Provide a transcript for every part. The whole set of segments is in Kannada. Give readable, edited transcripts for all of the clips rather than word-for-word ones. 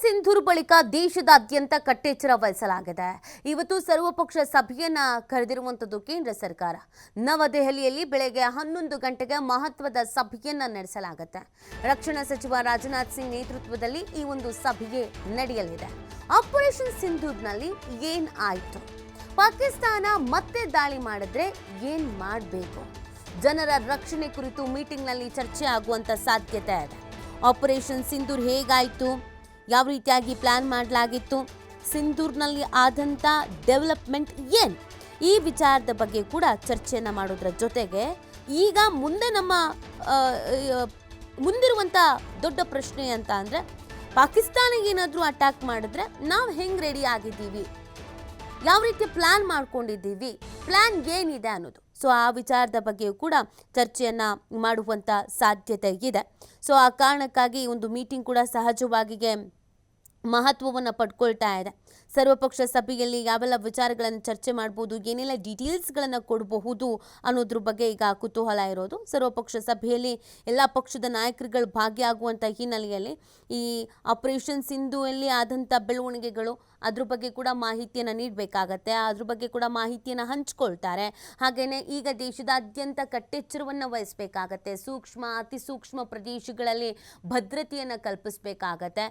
ಸಿಂಧೂರ್ ಬಳಿಕ ದೇಶದಾದ್ಯಂತ ಕಟ್ಟೆಚ್ಚರ ವಹಿಸಲಾಗಿದೆ. ಇವತ್ತು ಸರ್ವಪಕ್ಷ ಸಭೆಯನ್ನ ಕರೆದಿರುವಂತದ್ದು ಕೇಂದ್ರ ಸರ್ಕಾರ. ನವದೆಹಲಿಯಲ್ಲಿ ಬೆಳಗ್ಗೆ 11 ಗಂಟೆಗೆ ಮಹತ್ವದ ಸಭೆಯನ್ನ ನಡೆಸಲಾಗುತ್ತೆ. ರಕ್ಷಣಾ ಸಚಿವ ರಾಜನಾಥ್ ಸಿಂಗ್ ನೇತೃತ್ವದಲ್ಲಿ ಈ ಒಂದು ಸಭೆಯೇ ನಡೆಯಲಿದೆ. ಆಪರೇಷನ್ ಸಿಂಧೂರ್ನಲ್ಲಿ ಏನ್ ಆಯ್ತು? ಪಾಕಿಸ್ತಾನ ಮತ್ತೆ ದಾಳಿ ಮಾಡಿದ್ರೆ ಏನ್ ಮಾಡಬೇಕು? ಜನರ ರಕ್ಷಣೆ ಕುರಿತು ಮೀಟಿಂಗ್ನಲ್ಲಿ ಚರ್ಚೆ ಆಗುವಂತ ಸಾಧ್ಯತೆ ಇದೆ. ಆಪರೇಷನ್ ಸಿಂಧೂರ್ ಹೇಗಾಯಿತು, ಯಾವ ರೀತಿಯಾಗಿ ಪ್ಲಾನ್ ಮಾಡಲಾಗಿತ್ತು, ಸಿಂಧೂರ್ನಲ್ಲಿ ಆದಂಥ ಡೆವಲಪ್ಮೆಂಟ್ ಏನು, ಈ ವಿಚಾರದ ಬಗ್ಗೆ ಕೂಡ ಚರ್ಚೆಯನ್ನು ಮಾಡೋದ್ರ ಜೊತೆಗೆ ಈಗ ಮುಂದೆ ನಮ್ಮ ಮುಂದಿರುವಂಥ ದೊಡ್ಡ ಪ್ರಶ್ನೆ ಅಂತ ಅಂದರೆ ಪಾಕಿಸ್ತಾನಿಗೆ ಏನಾದರೂ ಅಟ್ಯಾಕ್ ಮಾಡಿದ್ರೆ ನಾವು ಹೆಂಗೆ ರೆಡಿ ಆಗಿದ್ದೀವಿ, ಯಾವ ರೀತಿ ಪ್ಲಾನ್ ಮಾಡ್ಕೊಂಡಿದ್ದೀವಿ, ಪ್ಲಾನ್ ಏನಿದೆ ಅನ್ನೋದು. ಸೊ ಆ ವಿಚಾರದ ಬಗ್ಗೆಯೂ ಕೂಡ ಚರ್ಚೆಯನ್ನು ಮಾಡುವಂಥ ಸಾಧ್ಯತೆ ಇದೆ. ಸೊ ಆ ಕಾರಣಕ್ಕಾಗಿ ಒಂದು ಮೀಟಿಂಗ್ ಕೂಡ ಸಹಜವಾಗಿಯೇ ಮಹತ್ವವನ್ನು ಪಡ್ಕೊಳ್ತಾ ಇದೆ. ಸರ್ವಪಕ್ಷ ಸಭೆಯಲ್ಲಿ ಯಾವೆಲ್ಲ ವಿಚಾರಗಳನ್ನು ಚರ್ಚೆ ಮಾಡ್ಬೋದು, ಏನೆಲ್ಲ ಡೀಟೇಲ್ಸ್ಗಳನ್ನು ಕೊಡಬಹುದು ಅನ್ನೋದ್ರ ಬಗ್ಗೆ ಈಗ ಕುತೂಹಲ ಇರೋದು. ಸರ್ವಪಕ್ಷ ಸಭೆಯಲ್ಲಿ ಎಲ್ಲ ಪಕ್ಷದ ನಾಯಕರುಗಳು ಭಾಗಿಯಾಗುವಂಥ ಹಿನ್ನೆಲೆಯಲ್ಲಿ ಈ ಆಪರೇಷನ್ ಸಿಂಧೂರಲ್ಲಿ ಆದಂಥ ಬೆಳವಣಿಗೆಗಳು ಅದ್ರ ಬಗ್ಗೆ ಕೂಡ ಮಾಹಿತಿಯನ್ನು ನೀಡಬೇಕಾಗತ್ತೆ. ಅದ್ರ ಬಗ್ಗೆ ಕೂಡ ಮಾಹಿತಿಯನ್ನು ಹಂಚ್ಕೊಳ್ತಾರೆ. ಹಾಗೆಯೇ ಈಗ ದೇಶದಾದ್ಯಂತ ಕಟ್ಟೆಚ್ಚರವನ್ನು ವಹಿಸಬೇಕಾಗತ್ತೆ. ಅತಿ ಸೂಕ್ಷ್ಮ ಪ್ರದೇಶಗಳಲ್ಲಿ ಭದ್ರತೆಯನ್ನು ಕಲ್ಪಿಸಬೇಕಾಗತ್ತೆ.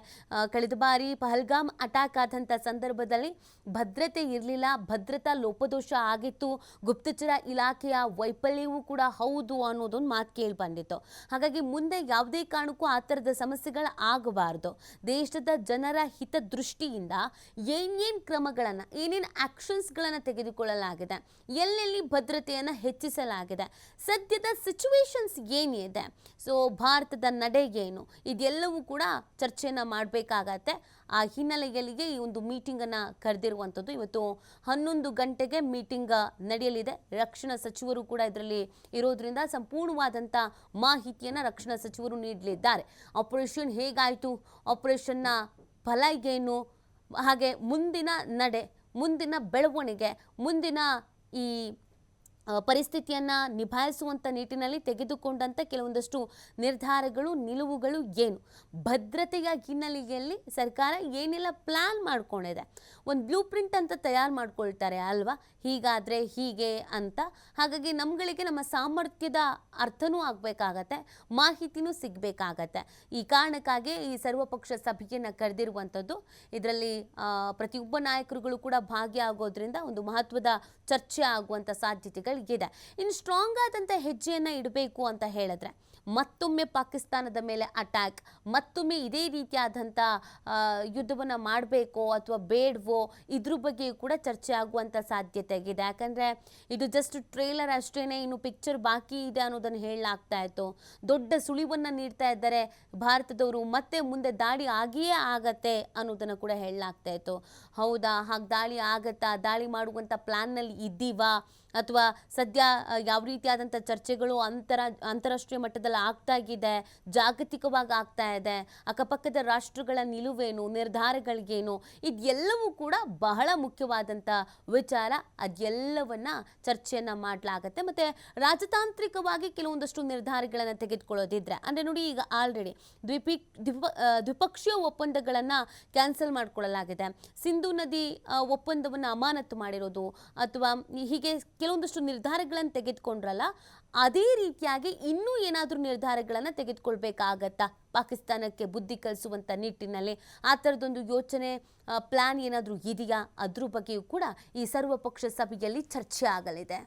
ಕಳೆದ ಬಾರಿ ಪಹಲ್ಗಾಮ್ ಅಟ್ಯಾಕ್ ಆದಂಥ ಸಂದರ್ಭದಲ್ಲಿ ಭದ್ರತೆ ಇರಲಿಲ್ಲ, ಭದ್ರತಾ ಲೋಪದೋಷ ಆಗಿತ್ತು, ಗುಪ್ತಚರ ಇಲಾಖೆಯ ವೈಫಲ್ಯವೂ ಕೂಡ ಹೌದು ಅನ್ನೋದೊಂದು ಮಾತು ಕೇಳಿ ಬಂದಿತ್ತು. ಹಾಗಾಗಿ ಮುಂದೆ ಯಾವುದೇ ಕಾರಣಕ್ಕೂ ಆ ಥರದ ಸಮಸ್ಯೆಗಳು ಆಗಬಾರ್ದು. ದೇಶದ ಜನರ ಹಿತದೃಷ್ಟಿಯಿಂದ ಏನೇನು ಕ್ರಮಗಳನ್ನು, ಏನೇನು ಆ್ಯಕ್ಷನ್ಸ್ಗಳನ್ನು ತೆಗೆದುಕೊಳ್ಳಲಾಗಿದೆ, ಎಲ್ಲೆಲ್ಲಿ ಭದ್ರತೆಯನ್ನು ಹೆಚ್ಚಿಸಲಾಗಿದೆ, ಸದ್ಯದ ಸಿಚುವೇಶನ್ಸ್ ಏನಿದೆ, ಸೊ ಭಾರತದ ನಡೆ ಏನು, ಇದೆಲ್ಲವೂ ಕೂಡ ಚರ್ಚೆಯನ್ನು ಮಾಡಬೇಕಾಗತ್ತೆ. ಆ ಹಿನ್ನೆಲೆಯಲ್ಲಿಗೆ ಈ ಒಂದು ಮೀಟಿಂಗನ್ನು ಕರೆದಿರುವಂಥದ್ದು. ಇವತ್ತು 11 ಗಂಟೆಗೆ ಮೀಟಿಂಗ್ ನಡೆಯಲಿದೆ. ರಕ್ಷಣಾ ಸಚಿವರು ಕೂಡ ಇದರಲ್ಲಿ ಇರೋದ್ರಿಂದ ಸಂಪೂರ್ಣವಾದಂಥ ಮಾಹಿತಿಯನ್ನು ರಕ್ಷಣಾ ಸಚಿವರು ನೀಡಲಿದ್ದಾರೆ. ಆಪರೇಷನ್ ಹೇಗಾಯಿತು, ಆಪರೇಷನ್ನ ಫಲ ಏನು, ಹಾಗೆ ಮುಂದಿನ ನಡೆ, ಮುಂದಿನ ಬೆಳವಣಿಗೆ, ಮುಂದಿನ ಈ ಪರಿಸ್ಥಿತಿಯನ್ನು ನಿಭಾಯಿಸುವಂಥ ನಿಟ್ಟಿನಲ್ಲಿ ತೆಗೆದುಕೊಂಡಂಥ ಕೆಲವೊಂದಷ್ಟು ನಿರ್ಧಾರಗಳು, ನಿಲುವುಗಳು ಏನು, ಭದ್ರತೆಯ ಹಿನ್ನೆಲೆಯಲ್ಲಿ ಸರ್ಕಾರ ಏನೆಲ್ಲ ಪ್ಲ್ಯಾನ್ ಮಾಡ್ಕೊಂಡಿದೆ, ಒಂದು ಬ್ಲೂ ಪ್ರಿಂಟ್ ಅಂತ ತಯಾರು ಮಾಡ್ಕೊಳ್ತಾರೆ ಅಲ್ವಾ, ಹೀಗಾದರೆ ಹೀಗೆ ಅಂತ. ಹಾಗಾಗಿ ನಮ್ಗಳಿಗೆ ನಮ್ಮ ಸಾಮರ್ಥ್ಯದ ಅರ್ಥನೂ ಆಗಬೇಕಾಗತ್ತೆ, ಮಾಹಿತಿನೂ ಸಿಗಬೇಕಾಗತ್ತೆ. ಈ ಕಾರಣಕ್ಕಾಗಿ ಈ ಸರ್ವಪಕ್ಷ ಸಭೆಯನ್ನು ಕರೆದಿರುವಂಥದ್ದು. ಇದರಲ್ಲಿ ಪ್ರತಿಯೊಬ್ಬ ನಾಯಕರುಗಳು ಕೂಡ ಭಾಗಿಯಾಗೋದ್ರಿಂದ ಒಂದು ಮಹತ್ವದ ಚರ್ಚೆ ಆಗುವಂಥ ಸಾಧ್ಯತೆಗಳು ಇದೆ. ಇನ್ನು ಸ್ಟ್ರಾಂಗ್ ಆದಂಥ ಹೆಜ್ಜೆಯನ್ನು ಇಡಬೇಕು ಅಂತ ಹೇಳಿದ್ರೆ ಮತ್ತೊಮ್ಮೆ ಪಾಕಿಸ್ತಾನದ ಮೇಲೆ ಅಟ್ಯಾಕ್, ಮತ್ತೊಮ್ಮೆ ಇದೇ ರೀತಿಯಾದಂಥ ಯುದ್ಧವನ್ನು ಮಾಡಬೇಕೋ ಅಥವಾ ಬೇಡವೋ, ಇದ್ರ ಬಗ್ಗೆಯೂ ಕೂಡ ಚರ್ಚೆ ಆಗುವಂಥ ಸಾಧ್ಯತೆ ಇದೆ. ಯಾಕಂದರೆ ಇದು ಜಸ್ಟ್ ಟ್ರೇಲರ್ ಅಷ್ಟೇ, ಇನ್ನು ಪಿಕ್ಚರ್ ಬಾಕಿ ಇದೆ ಅನ್ನೋದನ್ನು ಹೇಳಲಾಗ್ತಾ ಇತ್ತು. ದೊಡ್ಡ ಸುಳಿವನ್ನು ನೀಡ್ತಾ ಇದ್ದಾರೆ ಭಾರತದವರು, ಮತ್ತೆ ಮುಂದೆ ದಾಳಿ ಆಗಿಯೇ ಆಗತ್ತೆ ಅನ್ನೋದನ್ನು ಕೂಡ ಹೇಳಲಾಗ್ತಾ ಇತ್ತು. ಹೌದಾ, ಹಾಗೆ ದಾಳಿ ಆಗತ್ತಾ, ದಾಳಿ ಮಾಡುವಂಥ ಪ್ಲ್ಯಾನ್ನಲ್ಲಿ ಇದ್ದೀವಾ, ಅಥವಾ ಸದ್ಯ ಯಾವ ರೀತಿಯಾದಂಥ ಚರ್ಚೆಗಳು ಅಂತಾರಾಷ್ಟ್ರೀಯ ಮಟ್ಟದಲ್ಲಿ ಆಗ್ತಾ ಇದೆ, ಜಾಗತಿಕವಾಗಿ ಆಗ್ತಾ ಇದೆ, ಅಕ್ಕಪಕ್ಕದ ರಾಷ್ಟ್ರಗಳ ನಿಲುವೇನು, ನಿರ್ಧಾರಗಳಿಗೇನು, ಇದೆಲ್ಲವೂ ಕೂಡ ಬಹಳ ಮುಖ್ಯವಾದಂಥ ವಿಚಾರ. ಅದೆಲ್ಲವನ್ನ ಚರ್ಚೆಯನ್ನು ಮಾಡಲಾಗತ್ತೆ. ಮತ್ತು ರಾಜತಾಂತ್ರಿಕವಾಗಿ ಕೆಲವೊಂದಷ್ಟು ನಿರ್ಧಾರಗಳನ್ನು ತೆಗೆದುಕೊಳ್ಳೋದಿದ್ರೆ, ಅಂದರೆ ನೋಡಿ ಈಗ ಆಲ್ರೆಡಿ ದ್ವಿಪಕ್ಷೀಯ ಒಪ್ಪಂದಗಳನ್ನು ಕ್ಯಾನ್ಸಲ್ ಮಾಡಿಕೊಳ್ಳಲಾಗಿದೆ. ಸಿಂಧೂ ನದಿ ಒಪ್ಪಂದವನ್ನು ಅಮಾನತು ಮಾಡಿರೋದು, ಅಥವಾ ಹೀಗೆ ಕೆಲವೊಂದಷ್ಟು ನಿರ್ಧಾರಗಳನ್ನು ತೆಗೆದುಕೊಂಡ್ರಲ್ಲ, ಅದೇ ರೀತಿಯಾಗಿ ಇನ್ನೂ ಏನಾದರೂ ನಿರ್ಧಾರಗಳನ್ನು ತೆಗೆದುಕೊಳ್ಬೇಕಾಗತ್ತಾ ಪಾಕಿಸ್ತಾನಕ್ಕೆ ಬುದ್ಧಿ ಕಲಿಸುವಂಥ ನಿಟ್ಟಿನಲ್ಲಿ? ಆ ಥರದೊಂದು ಯೋಚನೆ, ಪ್ಲ್ಯಾನ್ ಏನಾದರೂ ಇದೆಯಾ? ಅದ್ರ ಬಗ್ಗೆಯೂ ಕೂಡ ಈ ಸರ್ವಪಕ್ಷ ಸಭೆಯಲ್ಲಿ ಚರ್ಚೆ ಆಗಲಿದೆ.